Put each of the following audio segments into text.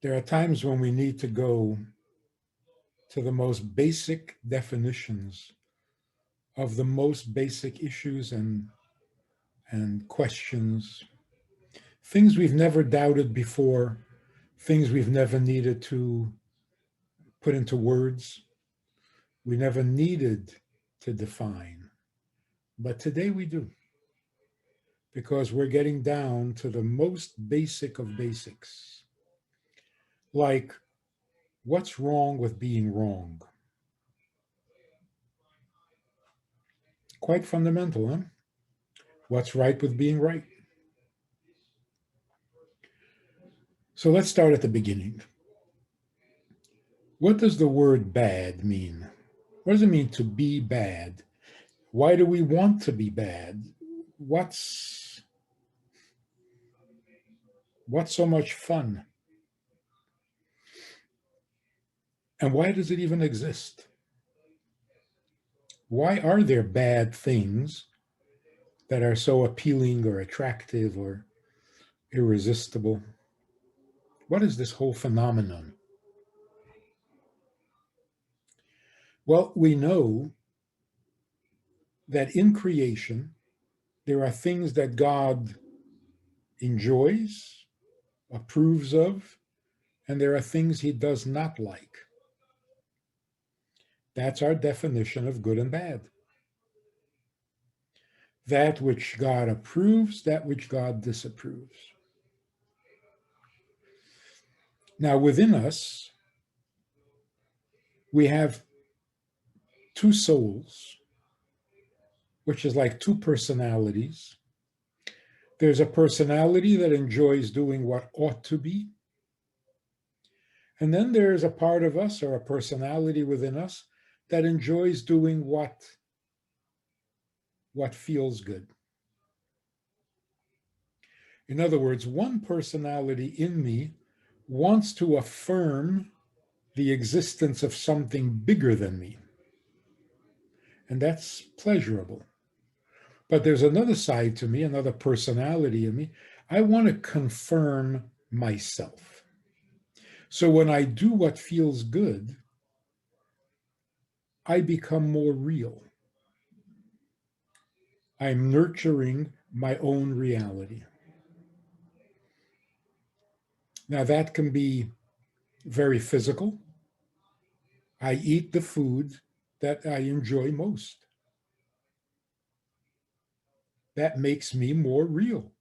There are times when we need to go to the most basic definitions of the most basic issues and questions, things we've never doubted before, things we've never needed to put into words, we never needed to define. But today we do, because we're getting down to the most basic of basics. Like, what's wrong with being wrong? Quite fundamental, huh? What's right with being right? So let's start at the beginning. What does the word bad mean? What does it mean to be bad? Why do we want to be bad? What's so much fun? And why does it even exist? Why are there bad things that are so appealing or attractive or irresistible? What is this whole phenomenon? Well, we know that in creation, there are things that God enjoys, approves of, and there are things he does not like. That's our definition of good and bad. That which God approves, that which God disapproves. Now, within us, we have two souls, which is like two personalities. There's a personality that enjoys doing what ought to be. And then there's a part of us or a personality within us that enjoys doing what feels good. In other words, one personality in me wants to affirm the existence of something bigger than me. And that's pleasurable. But there's another side to me, another personality in me. I want to confirm myself. So when I do what feels good, I become more real. I'm nurturing my own reality. Now, that can be very physical. I eat the food that I enjoy most. That makes me more real.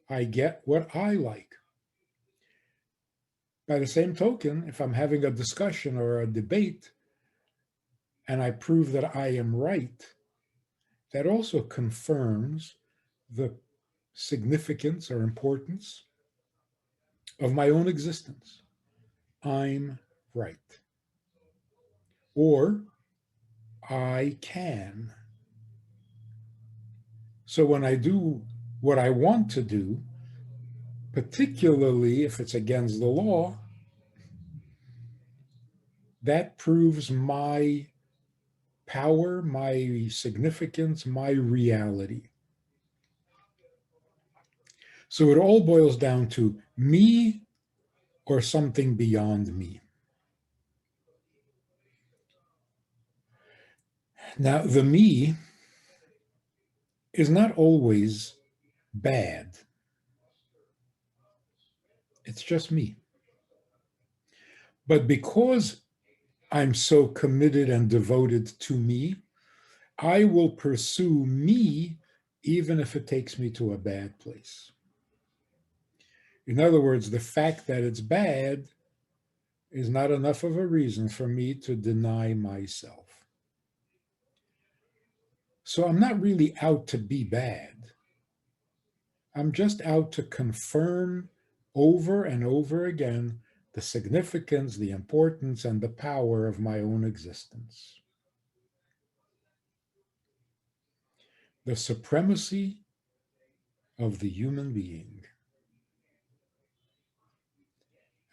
I get what I like. By the same token, if I'm having a discussion or a debate and I prove that I am right, that also confirms the significance or importance of my own existence. I'm right. Or I can. So when I do what I want to do, particularly if it's against the law, that proves my power, my significance, my reality. So it all boils down to me or something beyond me. Now, the me is not always bad. It's just me. But because I'm so committed and devoted to me, I will pursue me even if it takes me to a bad place. In other words, the fact that it's bad is not enough of a reason for me to deny myself. So I'm not really out to be bad. I'm just out to confirm over and over again the significance, the importance, and the power of my own existence. The supremacy of the human being.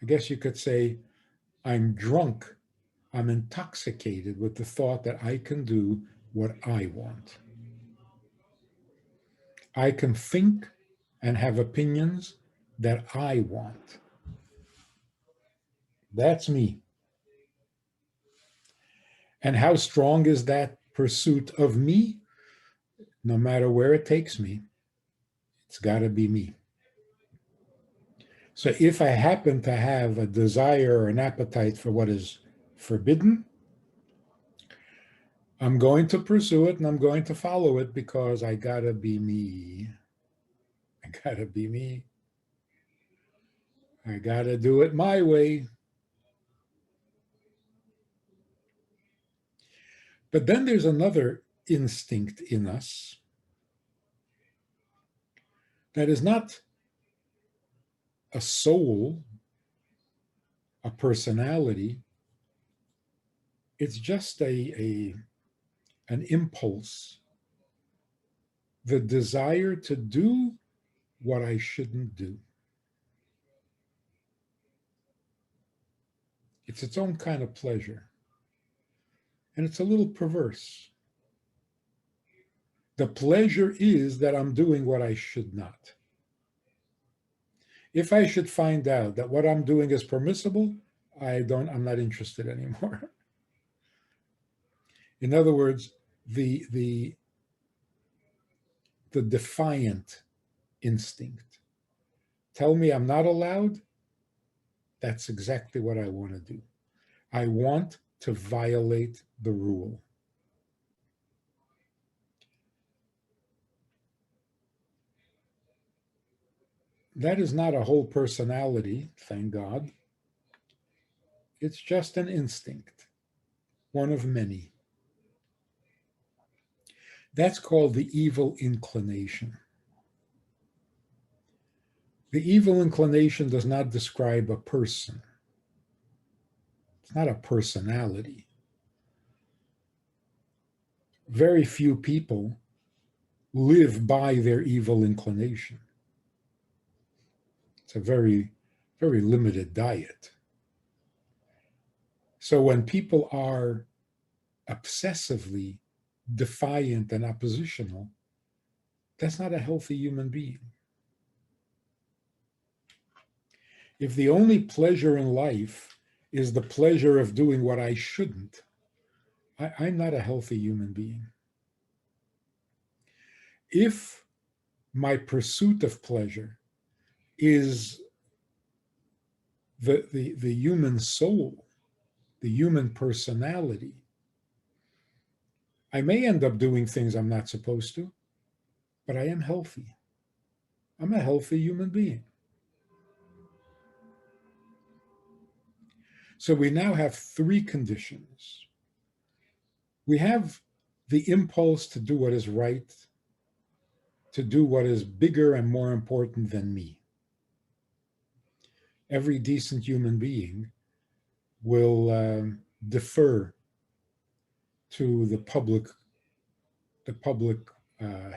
I guess you could say I'm drunk, I'm intoxicated with the thought that I can do what I want. I can think and have opinions that I want. That's me. And how strong is that pursuit of me? No matter where it takes me, it's got to be me. So if I happen to have a desire or an appetite for what is forbidden, I'm going to pursue it and I'm going to follow it because I got to be me. I got to be me. I got to do it my way. But then there's another instinct in us that is not a soul, a personality. It's just an impulse, the desire to do what I shouldn't do. It's its own kind of pleasure. And it's a little perverse. The pleasure is that I'm doing what I should not. If I should find out that what I'm doing is permissible, I'm not interested anymore. In other words, the defiant instinct. Tell me I'm not allowed, that's exactly what I want to do. I want to violate the rule. That is not a whole personality, thank God. It's just an instinct, one of many. That's called the evil inclination. The evil inclination does not describe a person. It's not a personality. Very few people live by their evil inclination. It's a very, very limited diet. So when people are obsessively defiant and oppositional, that's not a healthy human being. If the only pleasure in life is the pleasure of doing what I shouldn't, I'm not a healthy human being. If my pursuit of pleasure is the human soul, the human personality, I may end up doing things I'm not supposed to, but I am healthy. I'm a healthy human being. So we now have three conditions. We have the impulse to do what is right, to do what is bigger and more important than me. Every decent human being will defer to the public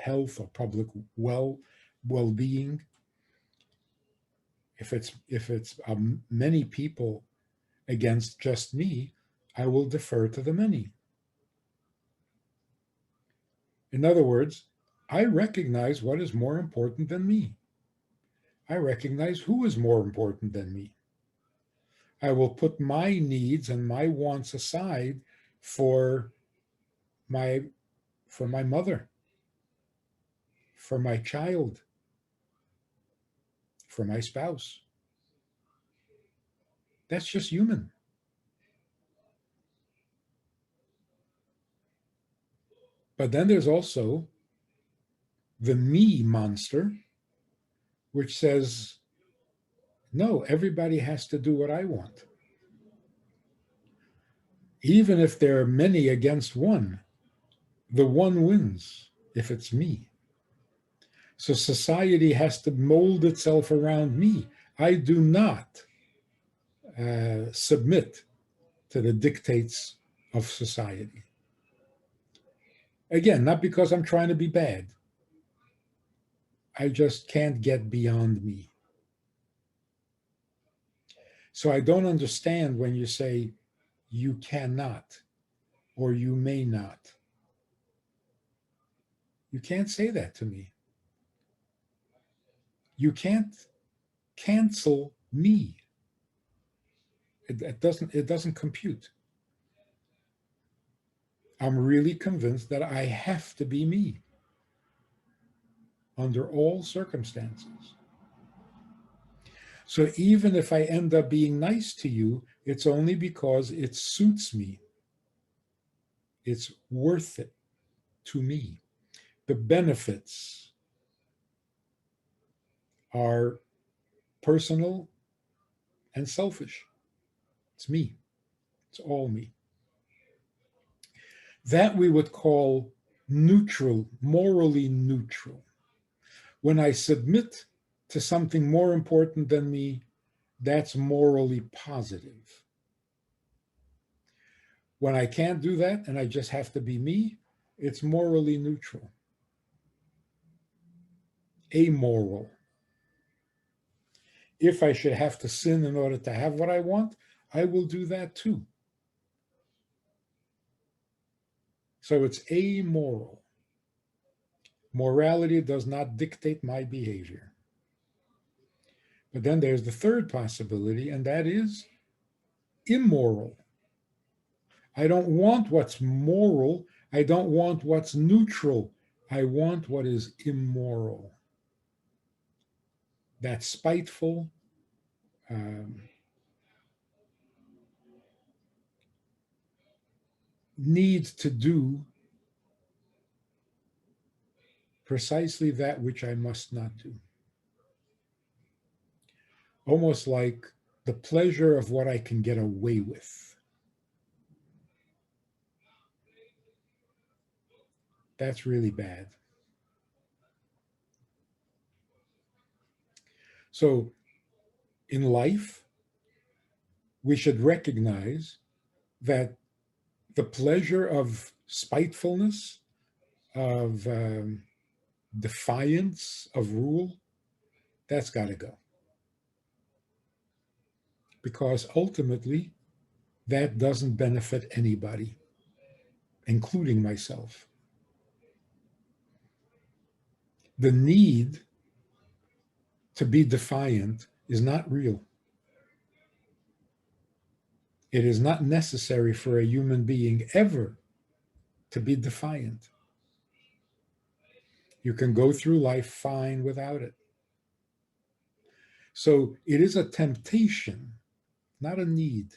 health or public well-being. If it's many people against just me, I will defer to the many. In other words, I recognize what is more important than me. I recognize who is more important than me. I will put my needs and my wants aside for my mother, for my child, for my spouse. That's just human. But then there's also the me monster, which says, no, everybody has to do what I want. Even if there are many against one, the one wins if it's me. So society has to mold itself around me. I do not submit to the dictates of society. Again, not because I'm trying to be bad. I just can't get beyond me. So I don't understand when you say you cannot or you may not. You can't say that to me. You can't cancel me. It doesn't compute. I'm really convinced that I have to be me under all circumstances. So even if I end up being nice to you, it's only because it suits me. It's worth it to me. The benefits are personal and selfish. It's me. It's all me. That we would call neutral, morally neutral. When I submit to something more important than me, that's morally positive. When I can't do that and I just have to be me, it's morally neutral. Amoral. If I should have to sin in order to have what I want, I will do that too. So it's amoral. Morality does not dictate my behavior. But then there's the third possibility, and that is immoral. I don't want what's moral. I don't want what's neutral. I want what is immoral. That's spiteful, needs to do precisely that which I must not do. Almost like the pleasure of what I can get away with. That's really bad. So in life, we should recognize that the pleasure of spitefulness, of defiance of rule, that's got to go. Because ultimately, that doesn't benefit anybody, including myself. The need to be defiant is not real. It is not necessary for a human being ever to be defiant. You can go through life fine without it. So it is a temptation, not a need.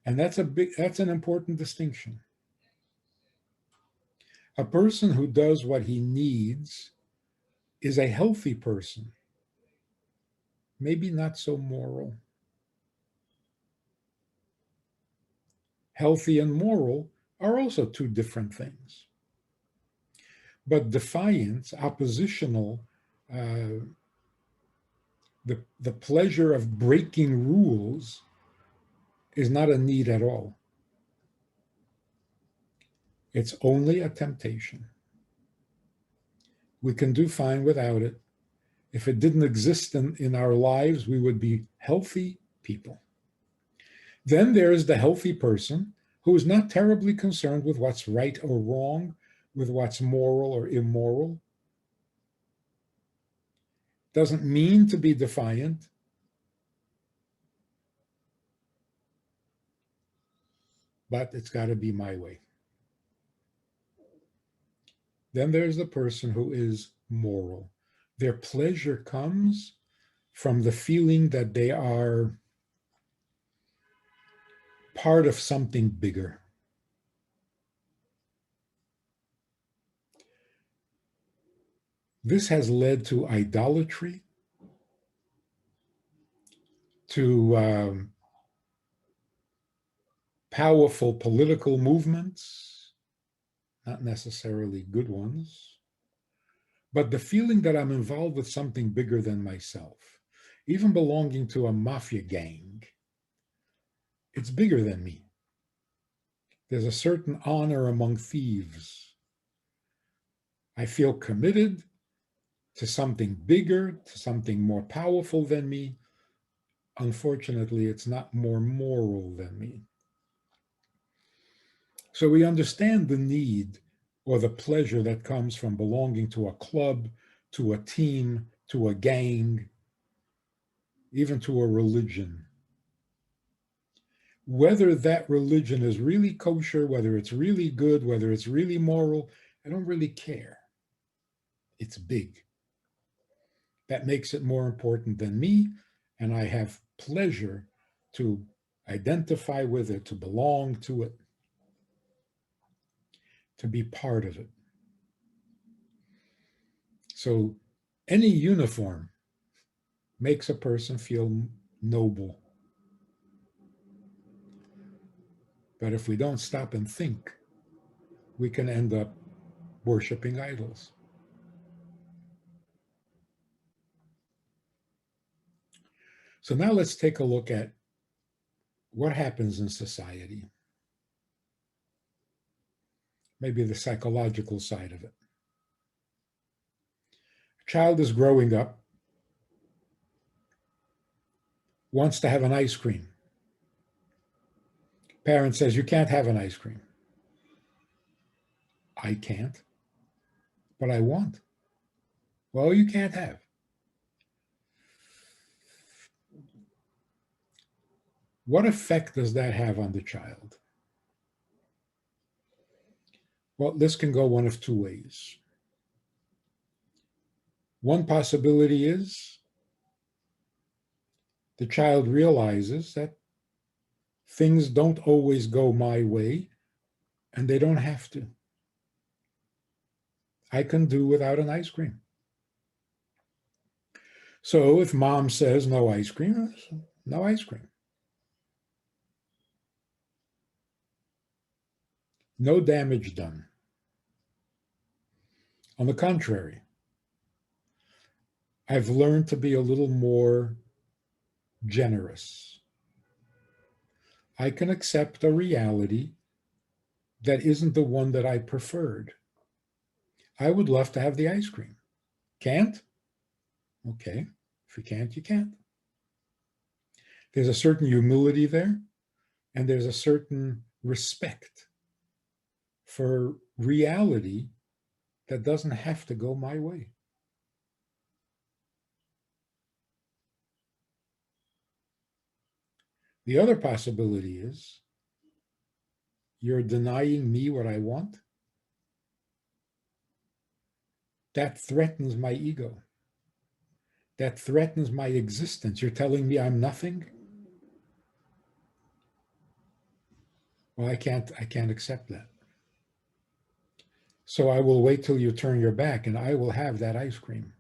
And that's an important distinction. A person who does what he needs is a healthy person, maybe not so moral. Healthy and moral are also two different things. But defiance, oppositional, the pleasure of breaking rules is not a need at all. It's only a temptation. We can do fine without it. If it didn't exist in our lives, we would be healthy people. Then there's the healthy person who is not terribly concerned with what's right or wrong, with what's moral or immoral. Doesn't mean to be defiant, but it's got to be my way. Then there's the person who is moral. Their pleasure comes from the feeling that they are part of something bigger. This has led to idolatry, to powerful political movements, not necessarily good ones, but the feeling that I'm involved with something bigger than myself, even belonging to a mafia gang, it's bigger than me. There's a certain honor among thieves. I feel committed to something bigger, to something more powerful than me. Unfortunately, it's not more moral than me. So we understand the need or the pleasure that comes from belonging to a club, to a team, to a gang, even to a religion. whether that religion is really kosher, whether it's really good, whether it's really moral, I don't really care. It's big. That makes it more important than me, and I have pleasure to identify with it, to belong to it, to be part of it. So any uniform makes a person feel noble. But if we don't stop and think, we can end up worshiping idols. So now let's take a look at what happens in society, maybe the psychological side of it. A child is growing up, wants to have an ice cream. Parent says, you can't have an ice cream. I can't, but I want. Well, you can't have. What effect does that have on the child? Well, this can go one of two ways. One possibility is the child realizes that things don't always go my way, and they don't have to. I can do without an ice cream. So if mom says no ice cream, no ice cream. No damage done. On the contrary, I've learned to be a little more generous. I can accept a reality that isn't the one that I preferred. I would love to have the ice cream. Can't? Okay. If you can't, you can't. There's a certain humility there, and there's a certain respect for reality that doesn't have to go my way. The other possibility is you're denying me what I want. That threatens my ego. That threatens my existence. You're telling me I'm nothing? Well, I can't accept that. So I will wait till you turn your back and I will have that ice cream,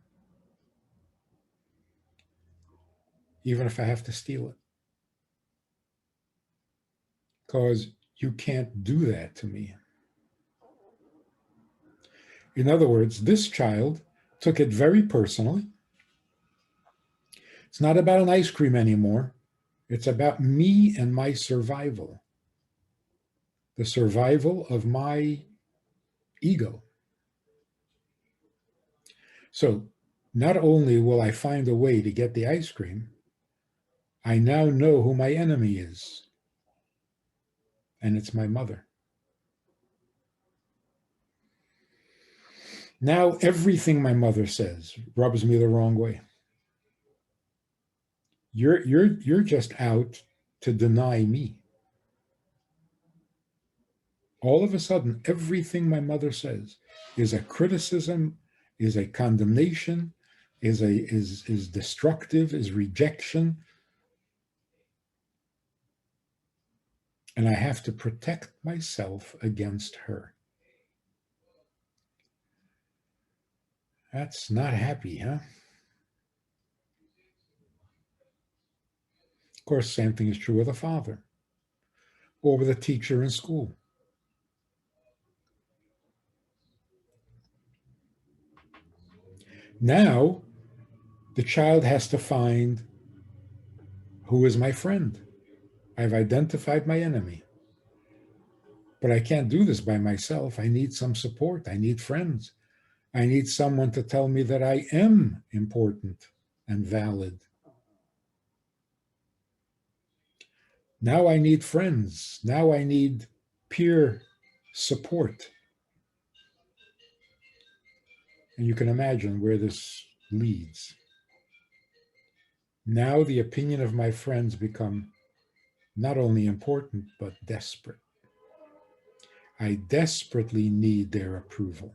even if I have to steal it. Because you can't do that to me. In other words, this child took it very personally. It's not about an ice cream anymore. It's about me and my survival, the survival of my ego. So not only will I find a way to get the ice cream, I now know who my enemy is, and it's my mother. Now everything my mother says rubs me the wrong way. You're just out to deny me. All of a sudden, everything my mother says is a criticism, is a condemnation, is destructive, is rejection. And I have to protect myself against her. That's not happy, huh? Of course, same thing is true with a father or with a teacher in school. Now, the child has to find who is my friend. I've identified my enemy. But I can't do this by myself. I need some support. I need friends. I need someone to tell me that I am important and valid. Now I need friends. Now I need peer support. And you can imagine where this leads. Now the opinion of my friends become not only important, but desperate. I desperately need their approval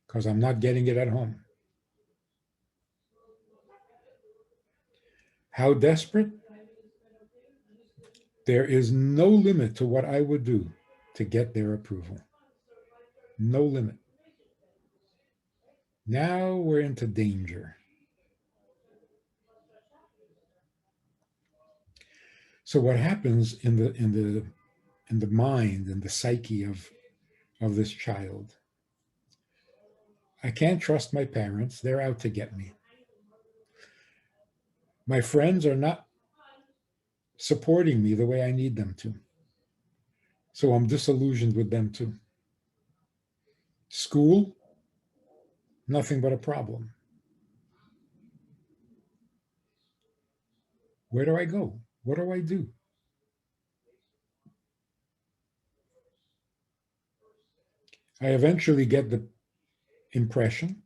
because I'm not getting it at home. How desperate? There is no limit to what I would do to get their approval. No limit. Now we're into danger. So what happens in the mind and the psyche of this child? I can't trust my parents. They're out to get me. My friends are not supporting me the way I need them to. So I'm disillusioned with them too. School, nothing but a problem. Where do I go? What do I do? I eventually get the impression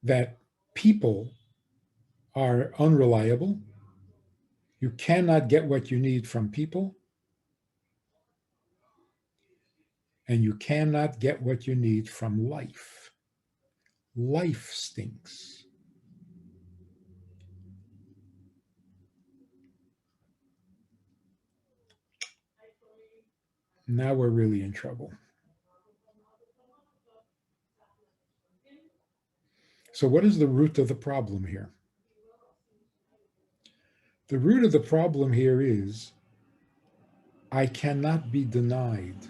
that people are unreliable. You cannot get what you need from people, and you cannot get what you need from life. Life stinks. Now we're really in trouble. So, what is the root of the problem here? The root of the problem here is I cannot be denied,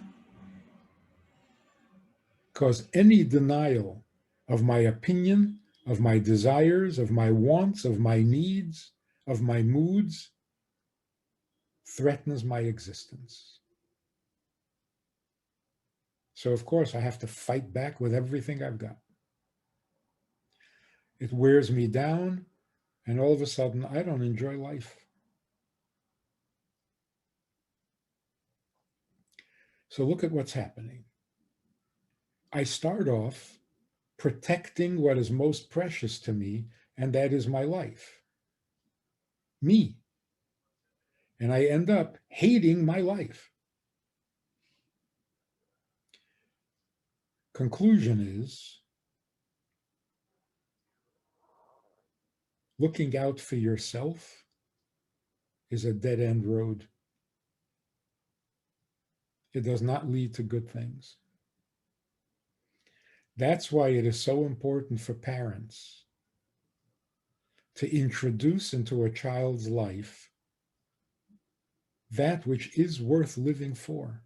because any denial of my opinion, of my desires, of my wants, of my needs, of my moods threatens my existence. So, of course, I have to fight back with everything I've got. It wears me down, and all of a sudden, I don't enjoy life. So, look at what's happening. I start off protecting what is most precious to me, and that is my life, me. And I end up hating my life. Conclusion is looking out for yourself is a dead end road. It does not lead to good things. That's why it is so important for parents to introduce into a child's life that which is worth living for.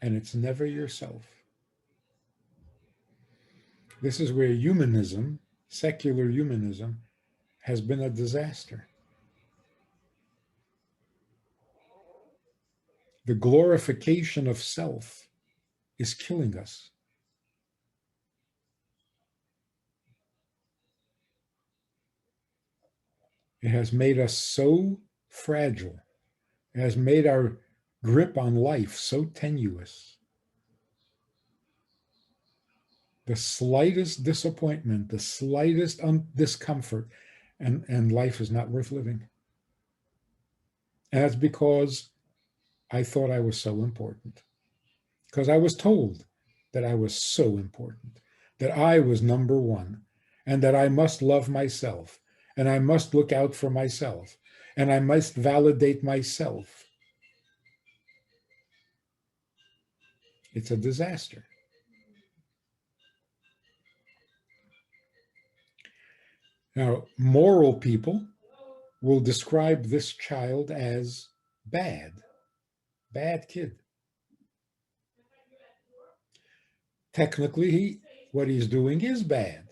And it's never yourself. This is where humanism, secular humanism, has been a disaster. The glorification of self is killing us. It has made us so fragile. It has made our grip on life so tenuous. The slightest disappointment, the slightest discomfort, and life is not worth living. And that's because I thought I was so important. Because I was told that I was so important, that I was number one, and that I must love myself, and I must look out for myself, and I must validate myself. It's a disaster. Now, moral people will describe this child as bad kid. Technically, what he's doing is bad,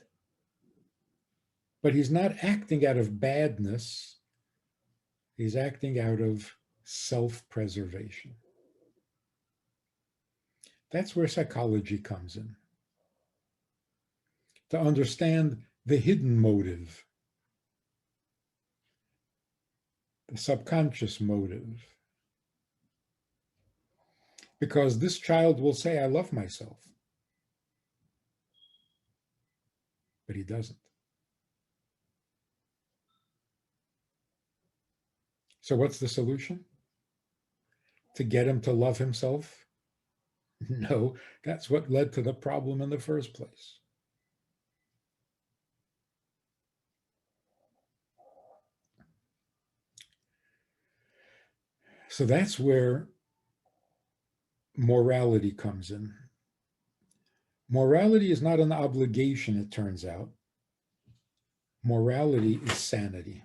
but he's not acting out of badness. He's acting out of self-preservation. That's where psychology comes in. To understand the hidden motive, the subconscious motive. Because this child will say, I love myself. But he doesn't. So what's the solution? To get him to love himself? No, that's what led to the problem in the first place. So that's where morality comes in. Morality is not an obligation, it turns out. Morality is sanity.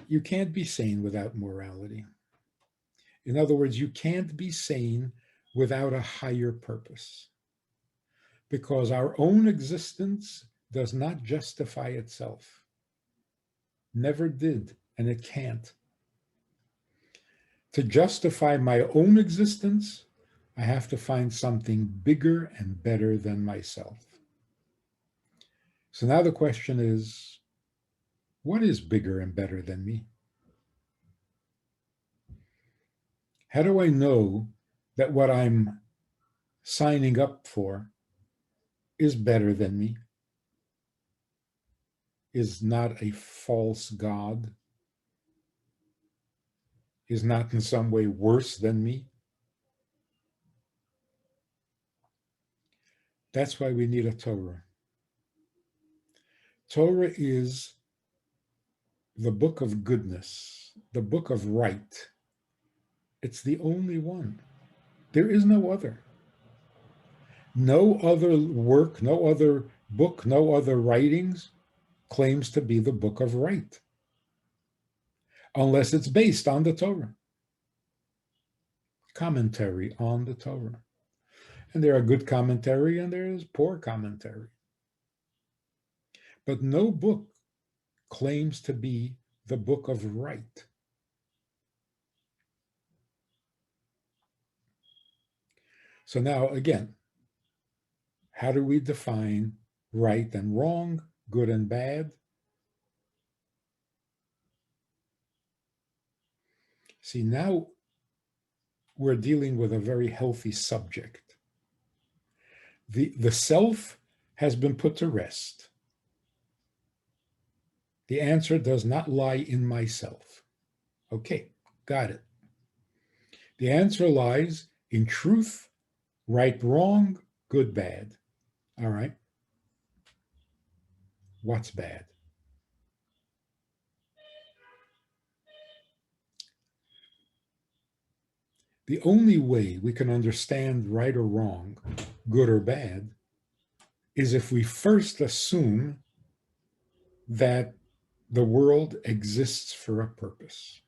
You can't be sane without morality. In other words, you can't be sane without a higher purpose, because our own existence does not justify itself. Never did, and it can't. To justify my own existence, I have to find something bigger and better than myself. So now the question is, what is bigger and better than me? How do I know that what I'm signing up for is better than me, is not a false God, is not in some way worse than me? That's why we need a Torah. Torah is the book of goodness, the book of right. It's the only one. There is no other. No other work, no other book, no other writings claims to be the book of right, unless it's based on the Torah. Commentary on the Torah. And there are good commentary and there is poor commentary. But no book claims to be the book of right. So now, again, how do we define right and wrong, good and bad? See, now we're dealing with a very healthy subject. The self has been put to rest. The answer does not lie in myself. Okay, got it. The answer lies in truth, right, wrong, good, bad. All right. What's bad? The only way we can understand right or wrong, good or bad, is if we first assume that the world exists for a purpose.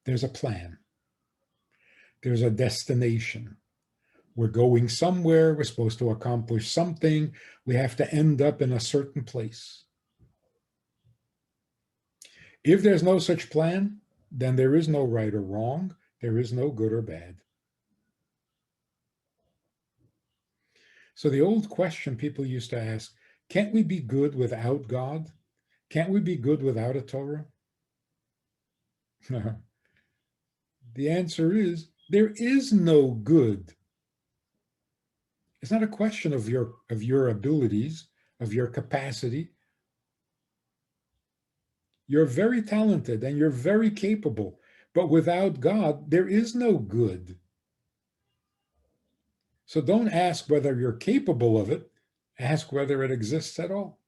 There's a plan. There's a destination. We're going somewhere. We're supposed to accomplish something. We have to end up in a certain place. If there's no such plan, then there is no right or wrong. There is no good or bad. So the old question people used to ask, can't we be good without God? Can't we be good without a Torah? The answer is, there is no good. It's not a question of your abilities, of your capacity. You're very talented and you're very capable, but without God, there is no good. So don't ask whether you're capable of it, ask whether it exists at all.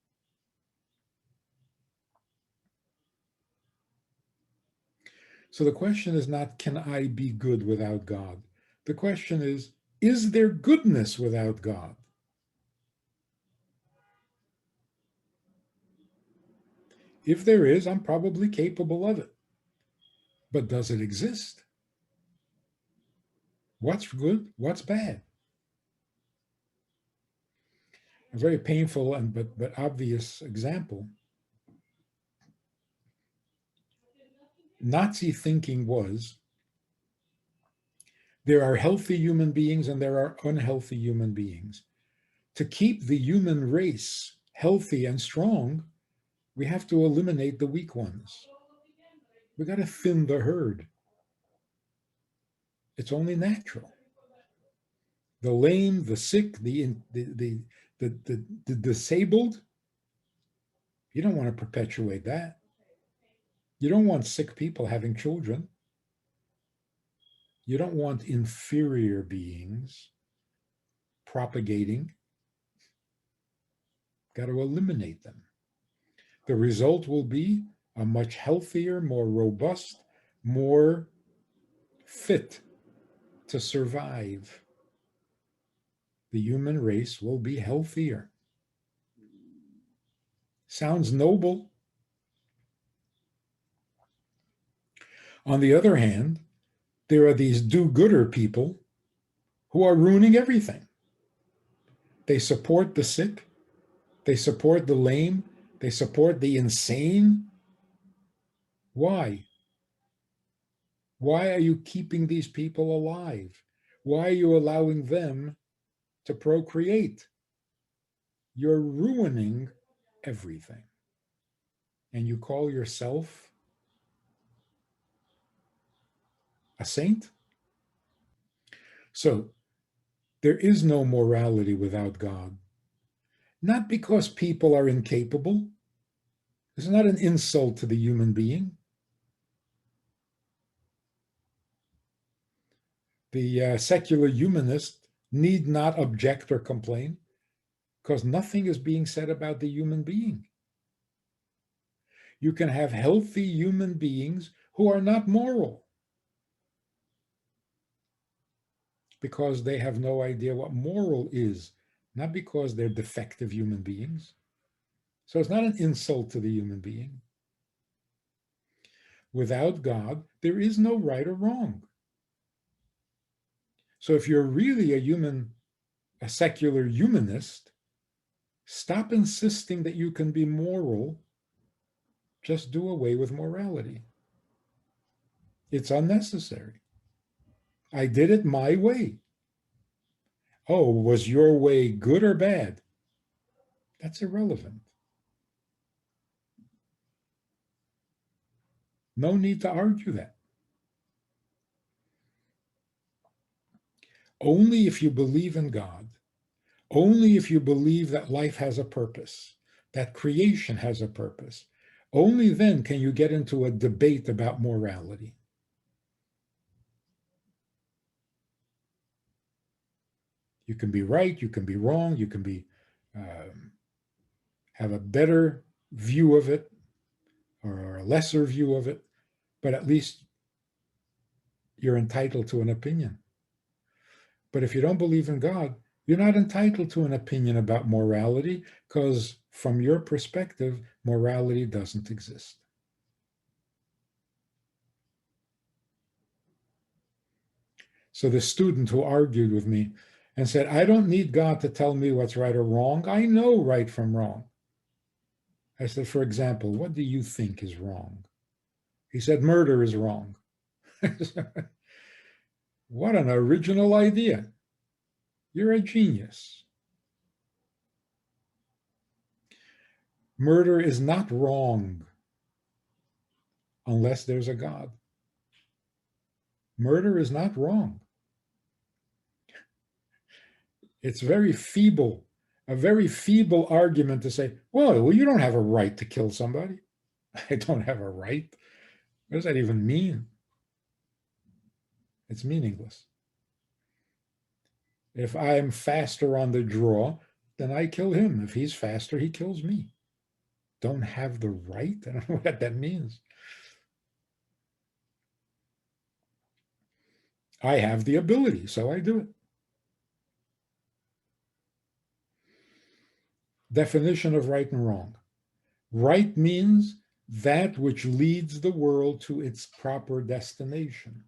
So the question is not, can I be good without God? The question is there goodness without God? If there is, I'm probably capable of it. But does it exist? What's good? What's bad? A very painful and but obvious example. Nazi thinking was there are healthy human beings and there are unhealthy human beings. To keep the human race healthy and strong, we have to eliminate the weak ones. We got to thin the herd. It's only natural. The lame, the sick, the disabled, you don't want to perpetuate that. You don't want sick people having children. You don't want inferior beings propagating. Got to eliminate them. The result will be a much healthier, more robust, more fit to survive. The human race will be healthier. Sounds noble. On the other hand, there are these do-gooder people who are ruining everything. They support the sick. They support the lame. They support the insane. Why? Why are you keeping these people alive? Why are you allowing them to procreate? You're ruining everything. And you call yourself a saint? So there is no morality without God. Not because people are incapable. It's not an insult to the human being. The secular humanist need not object or complain because nothing is being said about the human being. You can have healthy human beings who are not moral because they have no idea what moral is, not because they're defective human beings. So it's not an insult to the human being. Without God, there is no right or wrong. So if you're really a secular humanist, stop insisting that you can be moral. Just do away with morality. It's unnecessary. I did it my way. Oh, was your way good or bad? That's irrelevant. No need to argue that. Only if you believe in God, only if you believe that life has a purpose, that creation has a purpose, only then can you get into a debate about morality. You can be right, you can be wrong, you can be have a better view of it or a lesser view of it, but at least you're entitled to an opinion. But if you don't believe in God, you're not entitled to an opinion about morality because from your perspective, morality doesn't exist. So the student who argued with me and said, I don't need God to tell me what's right or wrong. I know right from wrong. I said, for example, what do you think is wrong? He said, murder is wrong. What an original idea. You're a genius. Murder is not wrong unless there's a God. Murder is not wrong. It's very feeble, a very feeble argument to say, well, you don't have a right to kill somebody. I don't have a right. What does that even mean? It's meaningless. If I'm faster on the draw, then I kill him. If he's faster, he kills me. Don't have the right? I don't know what that means. I have the ability, so I do it. Definition of right and wrong. Right means that which leads the world to its proper destination.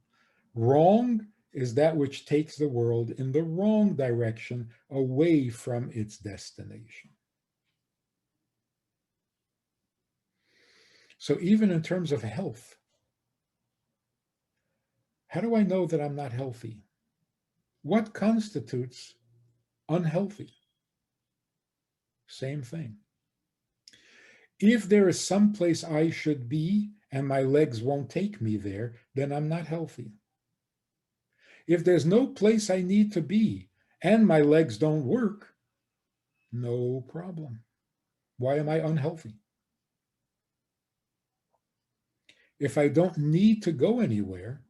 Wrong is that which takes the world in the wrong direction, away from its destination. So even in terms of health, how do I know that I'm not healthy? What constitutes unhealthy? Same thing. If there is some place I should be and my legs won't take me there, then I'm not healthy. If there's no place I need to be and my legs don't work, no problem. Why am I unhealthy? If I don't need to go anywhere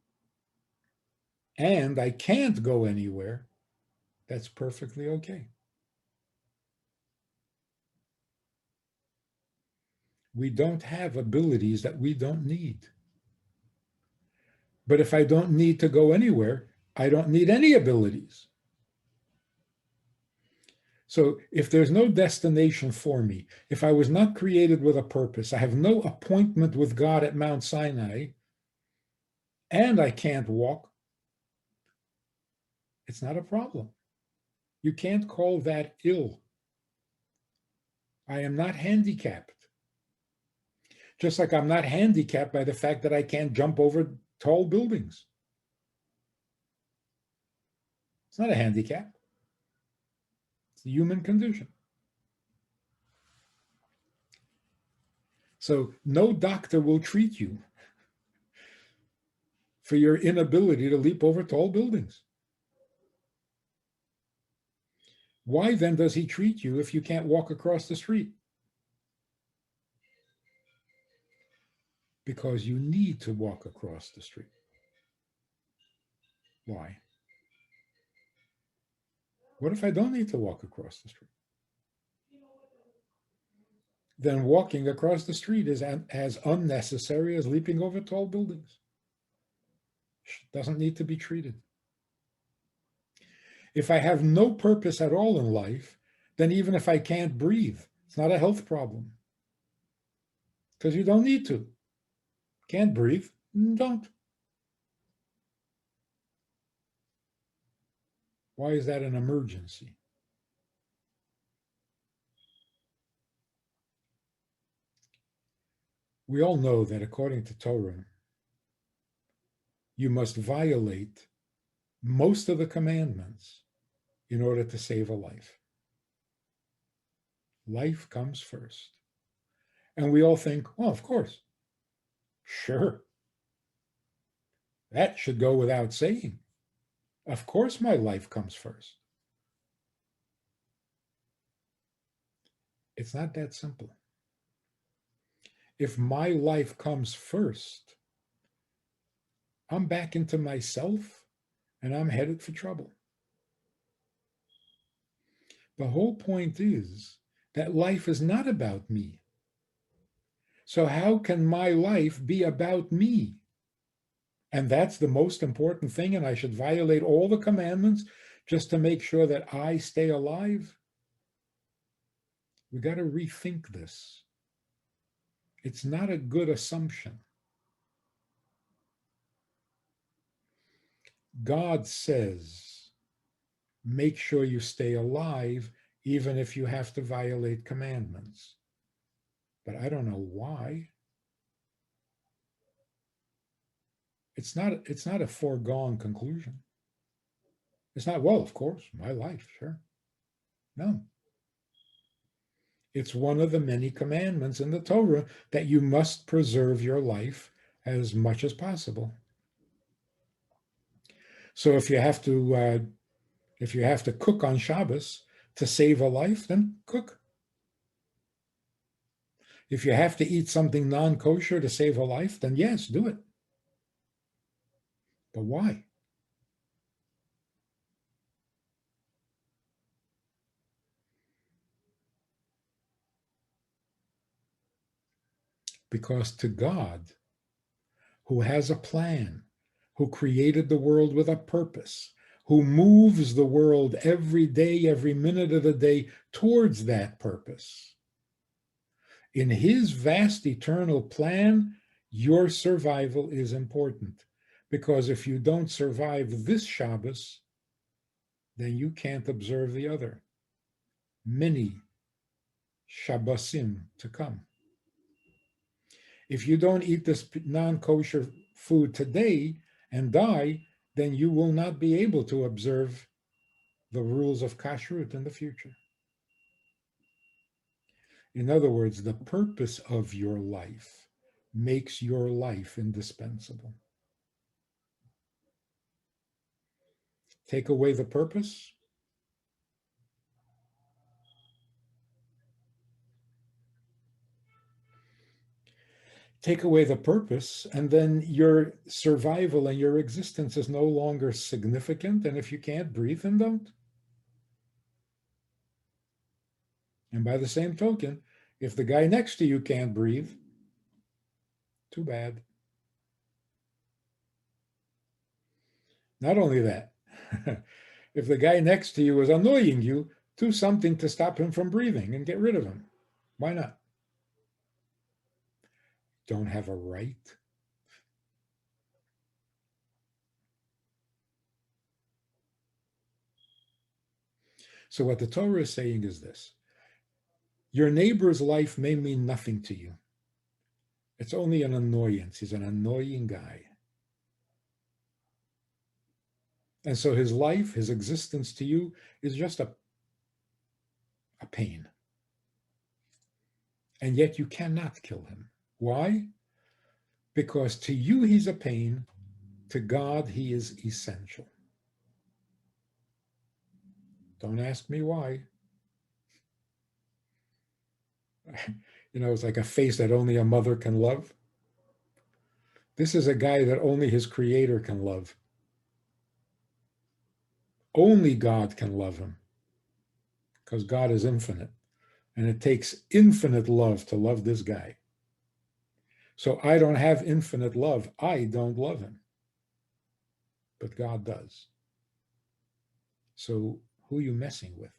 and I can't go anywhere, that's perfectly okay. We don't have abilities that we don't need. But if I don't need to go anywhere, I don't need any abilities. So if there's no destination for me, if I was not created with a purpose, I have no appointment with God at Mount Sinai, and I can't walk, it's not a problem. You can't call that ill. I am not handicapped. Just like I'm not handicapped by the fact that I can't jump over tall buildings. It's not a handicap. It's a human condition. So no doctor will treat you for your inability to leap over tall buildings. Why then does he treat you if you can't walk across the street? Because you need to walk across the street. Why? What if I don't need to walk across the street? Then walking across the street is as unnecessary as leaping over tall buildings. It doesn't need to be treated. If I have no purpose at all in life, then even if I can't breathe, it's not a health problem. Because you don't need to. Can't breathe? Don't. Why is that an emergency? We all know that according to Torah, you must violate most of the commandments in order to save a life. Life comes first. And we all think, well, of course. Sure. That should go without saying. Of course, my life comes first. It's not that simple. If my life comes first, I'm back into myself and I'm headed for trouble. The whole point is that life is not about me. So how can my life be about me? And that's the most important thing, and I should violate all the commandments just to make sure that I stay alive? We got to rethink this. It's not a good assumption. God says, make sure you stay alive, even if you have to violate commandments. But I don't know why. It's not a foregone conclusion. It's not, well, of course, my life, sure. No. It's one of the many commandments in the Torah that you must preserve your life as much as possible. So if you have to cook on Shabbos to save a life, then cook. If you have to eat something non-kosher to save a life, then yes, do it. But why? Because to God, who has a plan, who created the world with a purpose, who moves the world every day, every minute of the day towards that purpose, in his vast eternal plan, your survival is important. Because if you don't survive this Shabbos, then you can't observe the other. Many Shabbosim to come. If you don't eat this non-kosher food today and die, then you will not be able to observe the rules of kashrut in the future. In other words, the purpose of your life makes your life indispensable. Take away the purpose, take away the purpose, and then your survival and your existence is no longer significant. And if you can't breathe, then don't. And by the same token, if the guy next to you can't breathe, too bad. Not only that, if the guy next to you is annoying you, do something to stop him from breathing and get rid of him. Why not? Don't have a right. So what the Torah is saying is this: your neighbor's life may mean nothing to you. It's only an annoyance. He's an annoying guy. And so his life, his existence to you is just a pain. And yet you cannot kill him. Why? Because to you he's a pain, to God he is essential. Don't ask me why. It's like a face that only a mother can love. This is a guy that only his creator can love. Only God can love him, because God is infinite. And it takes infinite love to love this guy. So I don't have infinite love. I don't love him. But God does. So who are you messing with?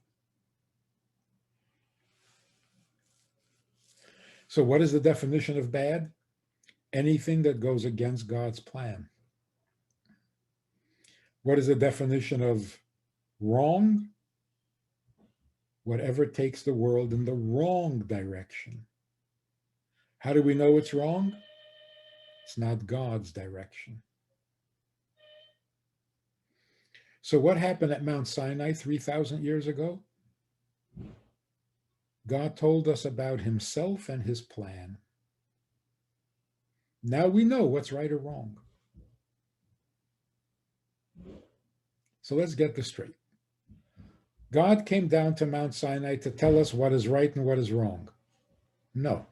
So what is the definition of bad? Anything that goes against God's plan. What is the definition of wrong? Whatever takes the world in the wrong direction. How do we know it's wrong? It's not God's direction. So what happened at Mount Sinai 3,000 years ago? God told us about himself and his plan. Now we know what's right or wrong. So let's get this straight. God came down to Mount Sinai to tell us what is right and what is wrong. No.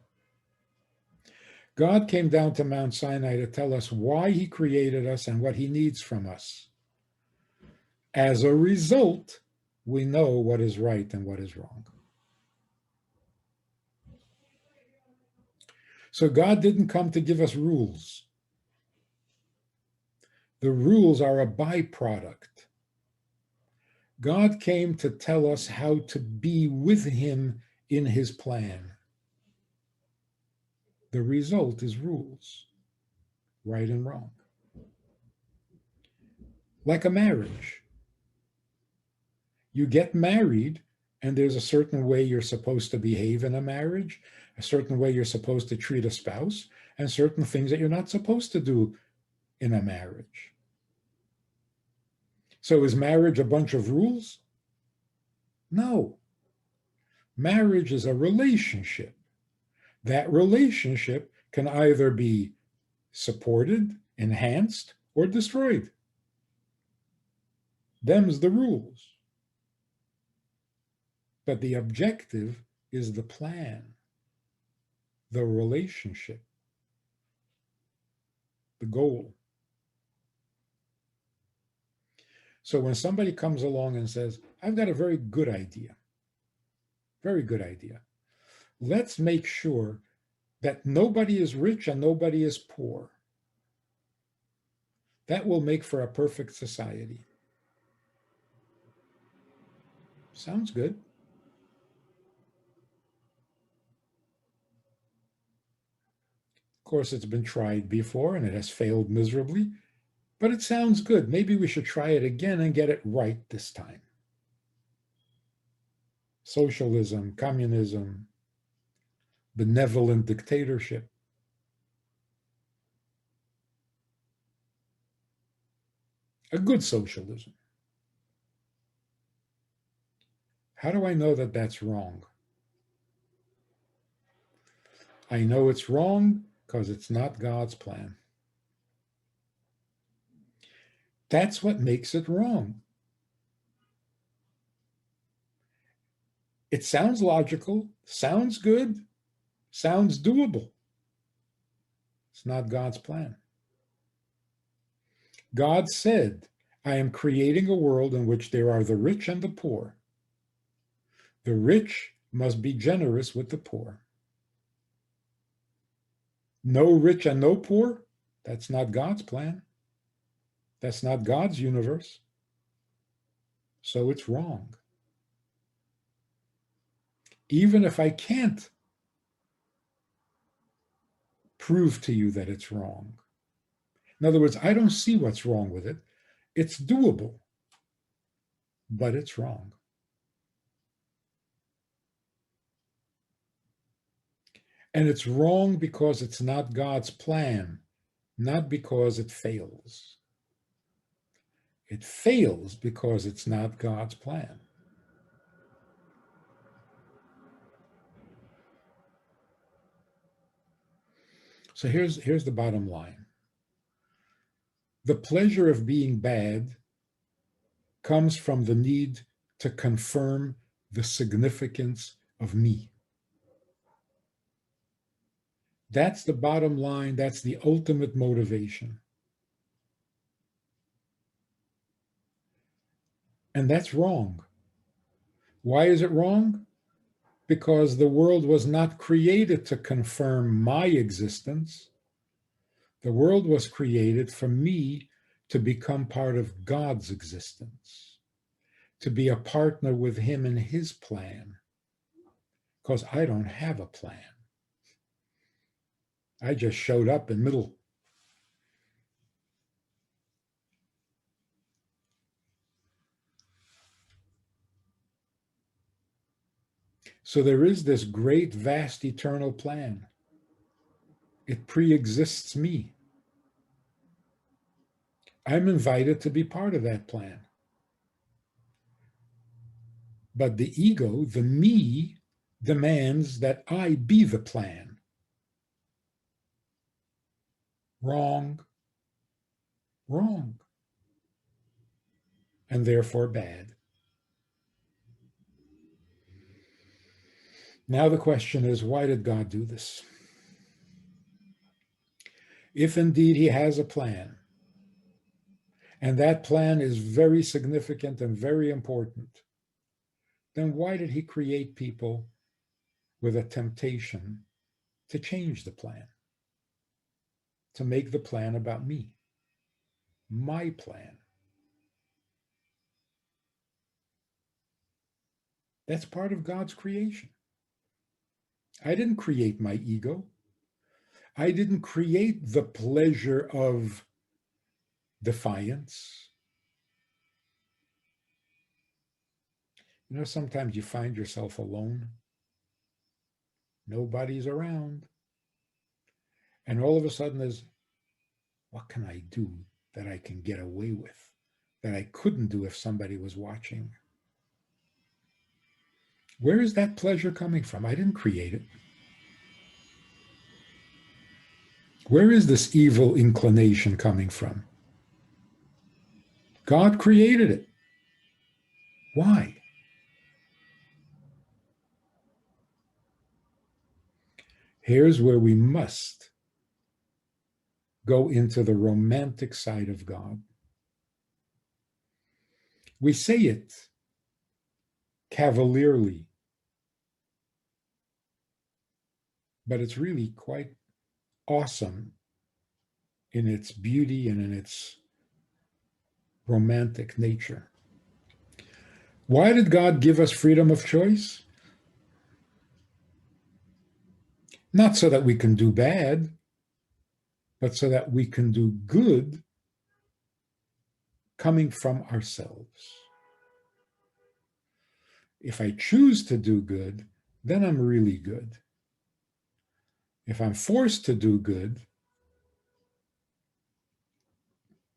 God came down to Mount Sinai to tell us why he created us and what he needs from us. As a result, we know what is right and what is wrong. So God didn't come to give us rules. The rules are a byproduct. God came to tell us how to be with him in his plan. The result is rules, right and wrong. Like a marriage. You get married, and there's a certain way you're supposed to behave in a marriage, a certain way you're supposed to treat a spouse, and certain things that you're not supposed to do in a marriage. So is marriage a bunch of rules? No. Marriage is a relationship. That relationship can either be supported, enhanced, or destroyed. Them's the rules. But the objective is the plan, the relationship, the goal. So when somebody comes along and says, I've got a very good idea, let's make sure that nobody is rich and nobody is poor. That will make for a perfect society. Sounds good. Of course, it's been tried before and it has failed miserably, but it sounds good. Maybe we should try it again and get it right this time. Socialism, communism, benevolent dictatorship. A good socialism. How do I know that that's wrong? I know it's wrong because it's not God's plan. That's what makes it wrong. It sounds logical, sounds good, sounds doable. It's not God's plan. God said, I am creating a world in which there are the rich and the poor. The rich must be generous with the poor. No rich and no poor? That's not God's plan. That's not God's universe. So it's wrong. Even if I can't prove to you that it's wrong. In other words, I don't see what's wrong with it. It's doable, but it's wrong. And it's wrong because it's not God's plan, not because it fails. It fails because it's not God's plan. So here's the bottom line. The pleasure of being bad comes from the need to confirm the significance of me. That's the bottom line. That's the ultimate motivation. And that's wrong. Why is it wrong? Because the world was not created to confirm my existence. The world was created for me to become part of God's existence, to be a partner with him in his plan, because I don't have a plan. I just showed up in middle. So there is this great, vast, eternal plan. It pre-exists me. I'm invited to be part of that plan. But the ego, the me, demands that I be the plan. Wrong, wrong, and therefore bad. Now the question is, why did God do this? If indeed he has a plan, and that plan is very significant and very important, then why did he create people with a temptation to change the plan, to make the plan about me, my plan? That's part of God's creation. I didn't create my ego. I didn't create the pleasure of defiance. You know, sometimes you find yourself alone. Nobody's around. And all of a sudden there's, what can I do that I can get away with, that I couldn't do if somebody was watching? Where is that pleasure coming from? I didn't create it. Where is this evil inclination coming from? God created it. Why? Here's where we must go into the romantic side of God. We say it cavalierly, but it's really quite awesome in its beauty and in its romantic nature. Why did God give us freedom of choice? Not so that we can do bad, but so that we can do good coming from ourselves. If I choose to do good, then I'm really good. If I'm forced to do good,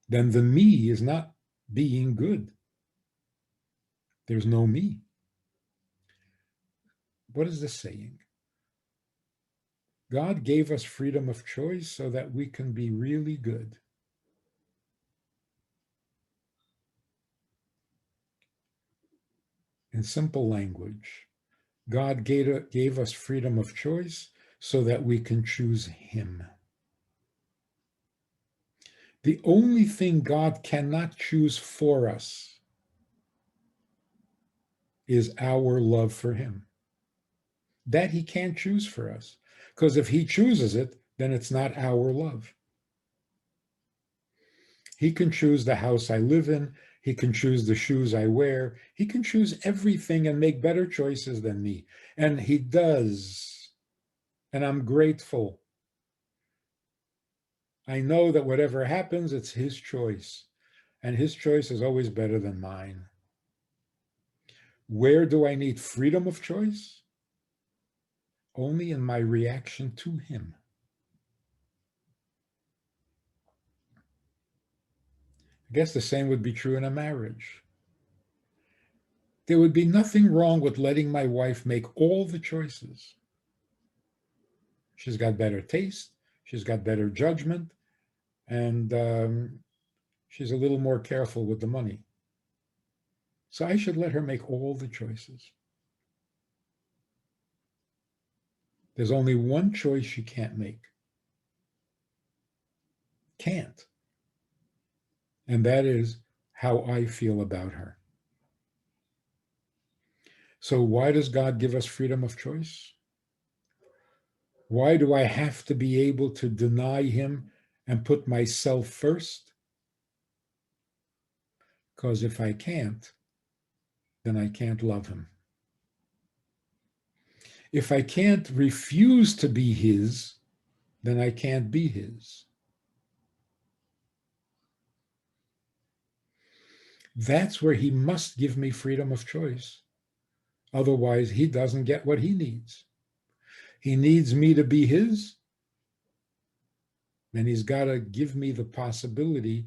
then the me is not being good. There's no me. What is this saying? God gave us freedom of choice so that we can be really good. In simple language, God gave us freedom of choice so that we can choose him. The only thing God cannot choose for us is our love for him. That he can't choose for us. Because if he chooses it, then it's not our love. He can choose the house I live in. He can choose the shoes I wear. He can choose everything and make better choices than me. And he does. And I'm grateful. I know that whatever happens, it's his choice. And his choice is always better than mine. Where do I need freedom of choice? Only in my reaction to him. I guess the same would be true in a marriage. There would be nothing wrong with letting my wife make all the choices. She's got better taste, she's got better judgment, and she's a little more careful with the money. So I should let her make all the choices. There's only one choice she can't make. Can't. And that is how I feel about her. So why does God give us freedom of choice? Why do I have to be able to deny him and put myself first? Because if I can't, then I can't love him. If I can't refuse to be his, then I can't be his. That's where he must give me freedom of choice. Otherwise, he doesn't get what he needs. He needs me to be his, and he's got to give me the possibility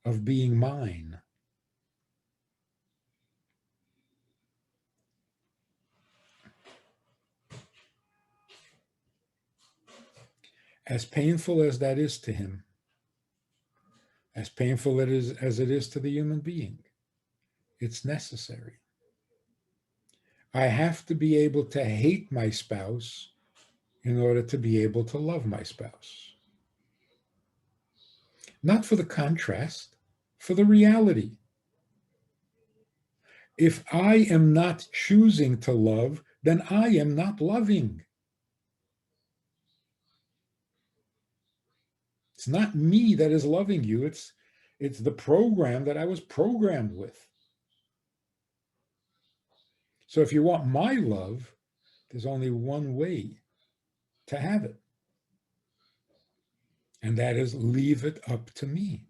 of being mine. As painful as that is to him, as painful as it is to the human being, it's necessary. I have to be able to hate my spouse in order to be able to love my spouse. Not for the contrast, for the reality. If I am not choosing to love, then I am not loving. It's not me that is loving you. It's the program that I was programmed with. So if you want my love, there's only one way to have it. And that is leave it up to me.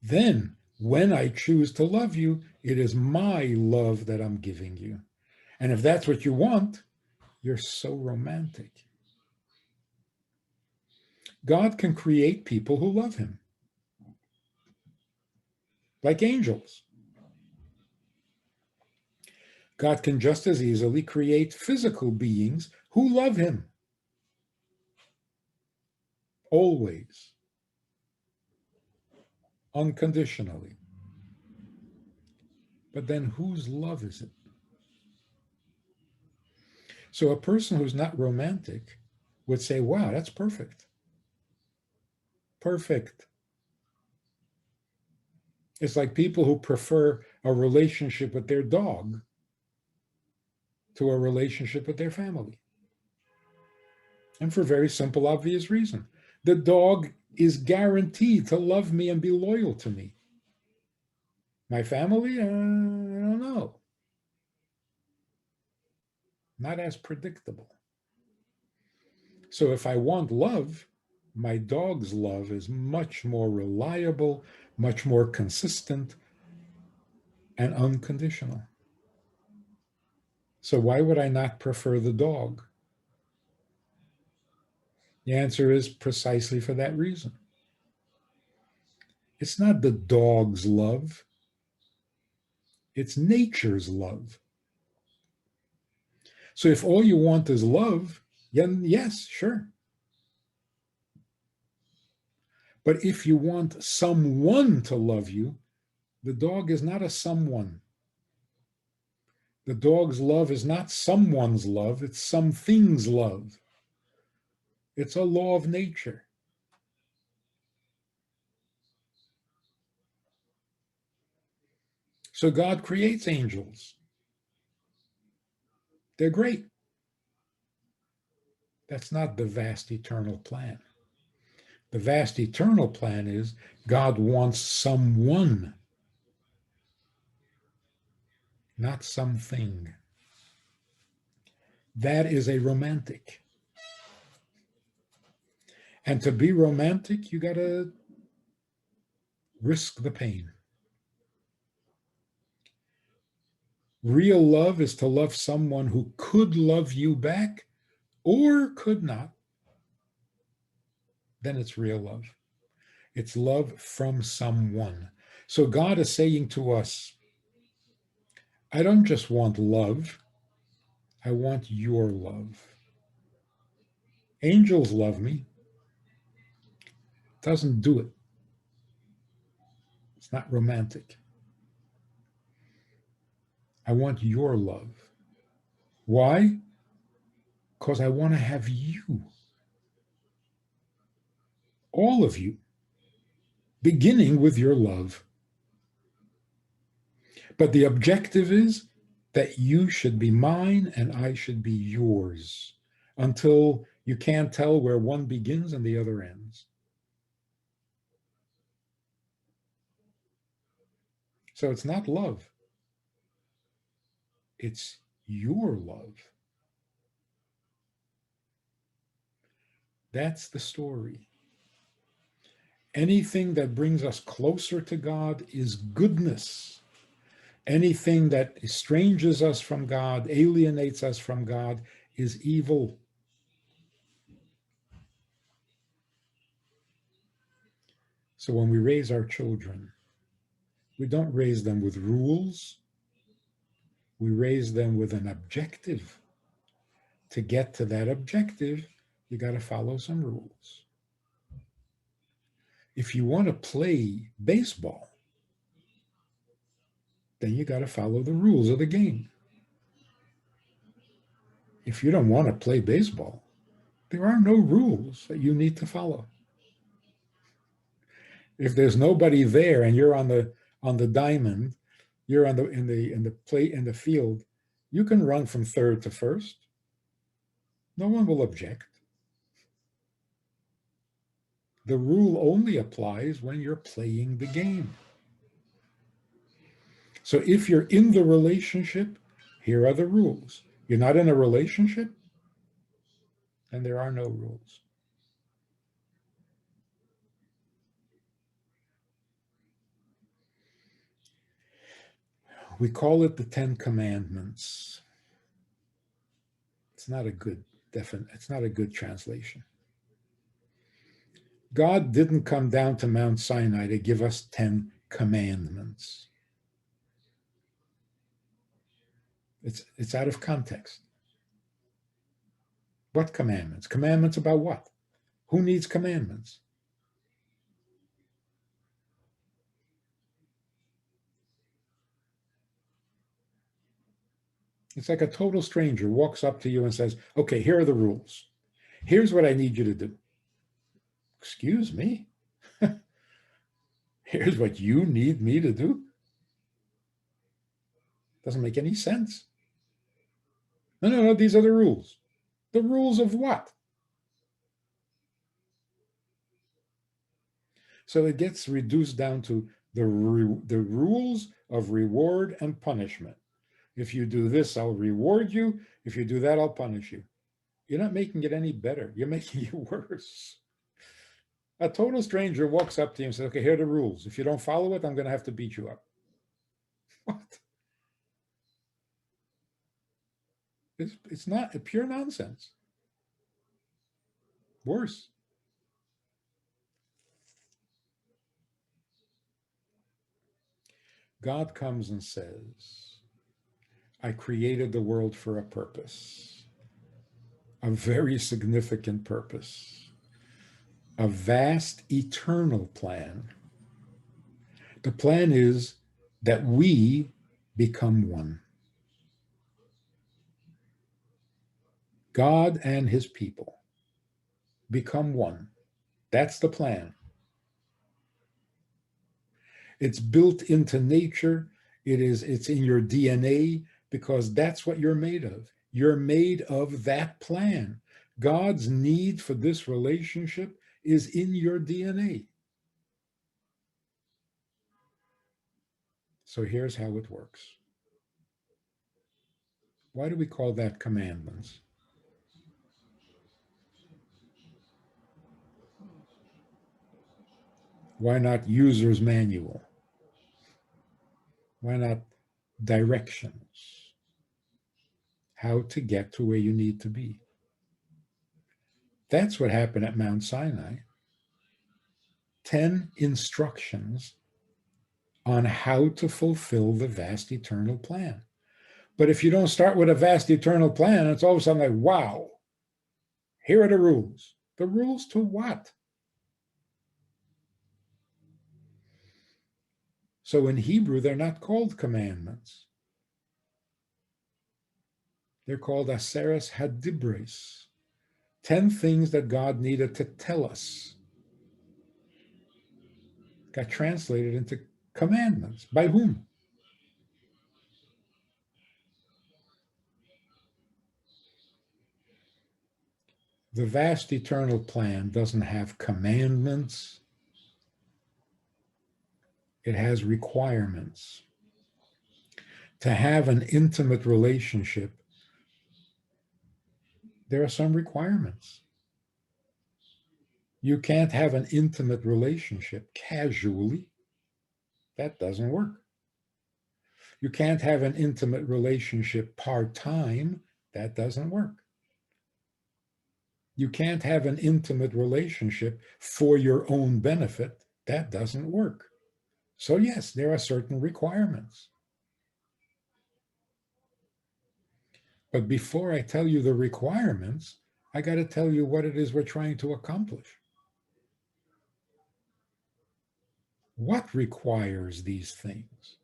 Then, when I choose to love you, it is my love that I'm giving you. And if that's what you want, you're so romantic. God can create people who love him, like angels. God can just as easily create physical beings who love him. Always. Unconditionally. But then whose love is it? So a person who's not romantic would say, wow, that's perfect. Perfect. It's like people who prefer a relationship with their dog to a relationship with their family. And for a very simple, obvious reason. The dog is guaranteed to love me and be loyal to me. My family, I don't know. Not as predictable. So if I want love, my dog's love is much more reliable, much more consistent, and unconditional. So why would I not prefer the dog? The answer is precisely for that reason. It's not the dog's love, it's nature's love. So if all you want is love, then yes, sure. But if you want someone to love you, the dog is not a someone. The dog's love is not someone's love, it's something's love. It's a law of nature. So God creates angels. They're great. That's not the vast eternal plan. The vast eternal plan is God wants someone, not something. That is a romantic. And to be romantic, you got to risk the pain. Real love is to love someone who could love you back or could not. Then it's real love. It's love from someone. So God is saying to us, I don't just want love, I want your love. Angels love me. Doesn't do it. It's not romantic. I want your love. Why? Because I want to have you. All of you. Beginning with your love. But the objective is that you should be mine and I should be yours until you can't tell where one begins and the other ends. So it's not love. It's your love. That's the story. Anything that brings us closer to God is goodness. Anything that estranges us from God, alienates us from God, is evil. So when we raise our children, we don't raise them with rules. We raise them with an objective. To get to that objective, you got to follow some rules. If you want to play baseball, then you got to follow the rules of the game. If you don't want to play baseball, there are no rules that you need to follow. If there's nobody there and you're on the diamond, you're on in the field, you can run from third to first. No one will object. The rule only applies when you're playing the game. So if you're in the relationship, here are the rules. You're not in a relationship, and there are no rules. We call it the Ten Commandments. It's not a good it's not a good translation. God didn't come down to Mount Sinai to give us 10 commandments. It's out of context. What commandments? Commandments about what? Who needs commandments? It's like a total stranger walks up to you and says, okay, here are the rules. Here's what I need you to do. Excuse me? Here's what you need me to do? Doesn't make any sense. No, these are the rules. The rules of what? So it gets reduced down to the rules of reward and punishment. If you do this, I'll reward you. If you do that, I'll punish you. You're not making it any better. You're making it worse. A total stranger walks up to you and says, okay, here are the rules. If you don't follow it, I'm going to have to beat you up. What? It's not a pure nonsense. Worse. God comes and says, I created the world for a purpose, a very significant purpose, a vast eternal plan. The plan is that we become one. God and his people become one. That's the plan. It's built into nature. It's in your DNA because that's what you're made of. You're made of that plan. God's need for this relationship is in your DNA. So here's how it works. Why do we call that commandments? Why not user's manual? Why not directions? How to get to where you need to be. That's what happened at Mount Sinai. 10 instructions on how to fulfill the vast eternal plan. But if you don't start with a vast eternal plan, it's all of a sudden like, wow, here are the rules. The rules to what? So in Hebrew, they're not called commandments. They're called Aseres Hadibres, 10 things that God needed to tell us. Got translated into commandments. By whom? The vast eternal plan doesn't have commandments. It has requirements. To have an intimate relationship, there are some requirements. You can't have an intimate relationship casually. That doesn't work. You can't have an intimate relationship part-time. That doesn't work. You can't have an intimate relationship for your own benefit. That doesn't work. So yes, there are certain requirements. But before I tell you the requirements, I got to tell you what it is we're trying to accomplish. What requires these things?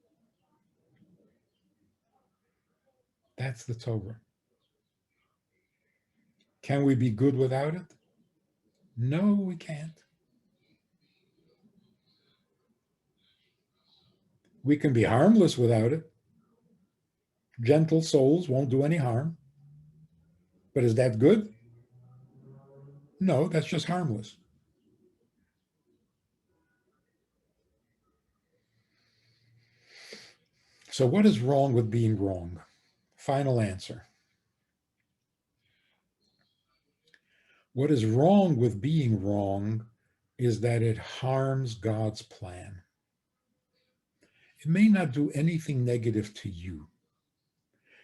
That's the Torah. Can we be good without it? No, we can't. We can be harmless without it. Gentle souls won't do any harm. But is that good? No, that's just harmless. So what is wrong with being wrong? Final answer. What is wrong with being wrong is that it harms God's plan. It may not do anything negative to you.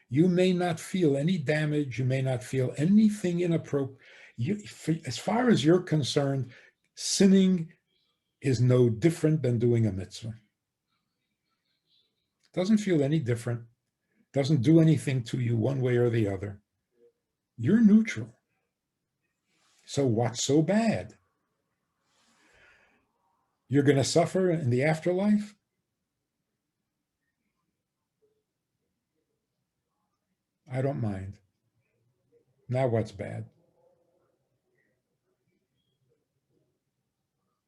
You may not feel any damage. You may not feel anything inappropriate. As far as you're concerned, sinning is no different than doing a mitzvah. Doesn't feel any different. Doesn't do anything to you one way or the other. You're neutral. So what's so bad? You're going to suffer in the afterlife? I don't mind. Now what's bad?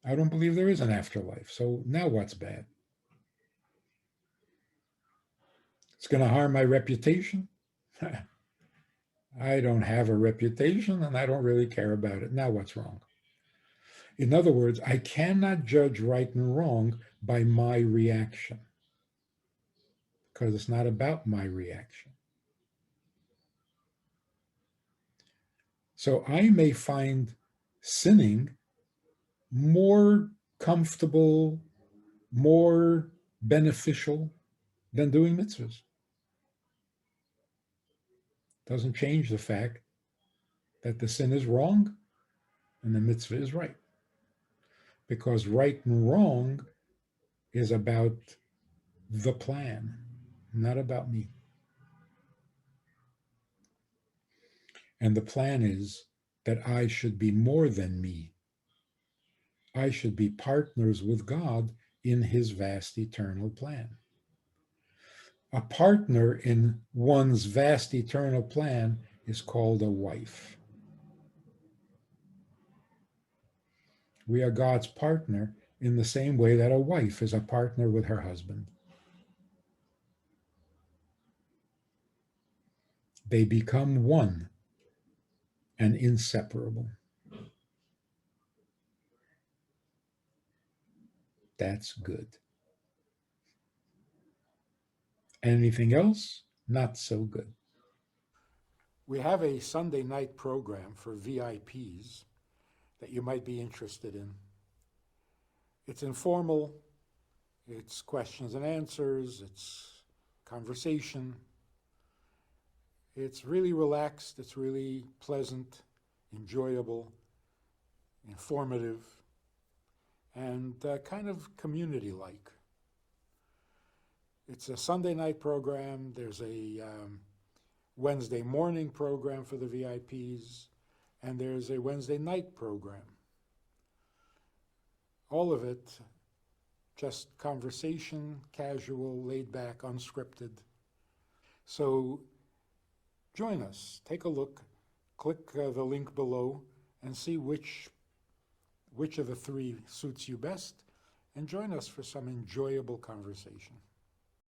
I don't believe there is an afterlife. So now what's bad? It's going to harm my reputation? I don't have a reputation and I don't really care about it. Now what's wrong? In other words, I cannot judge right and wrong by my reaction because it's not about my reaction. So I may find sinning more comfortable, more beneficial than doing mitzvahs. Doesn't change the fact that the sin is wrong and the mitzvah is right. Because right and wrong is about the plan, not about me. And the plan is that I should be more than me. I should be partners with God in his vast eternal plan. A partner in one's vast eternal plan is called a wife. We are God's partner in the same way that a wife is a partner with her husband. They become one and inseparable. That's good. Anything else? Not so good. We have a Sunday night program for VIPs that you might be interested in. It's informal, it's questions and answers, it's conversation. It's really relaxed, it's really pleasant, enjoyable, informative, and kind of community-like. It's a Sunday night program. There's a Wednesday morning program for the VIPs, and there's a Wednesday night program. All of it just conversation, casual, laid back, unscripted. So join us, take a look, click the link below and see which of the three suits you best, and join us for some enjoyable conversation.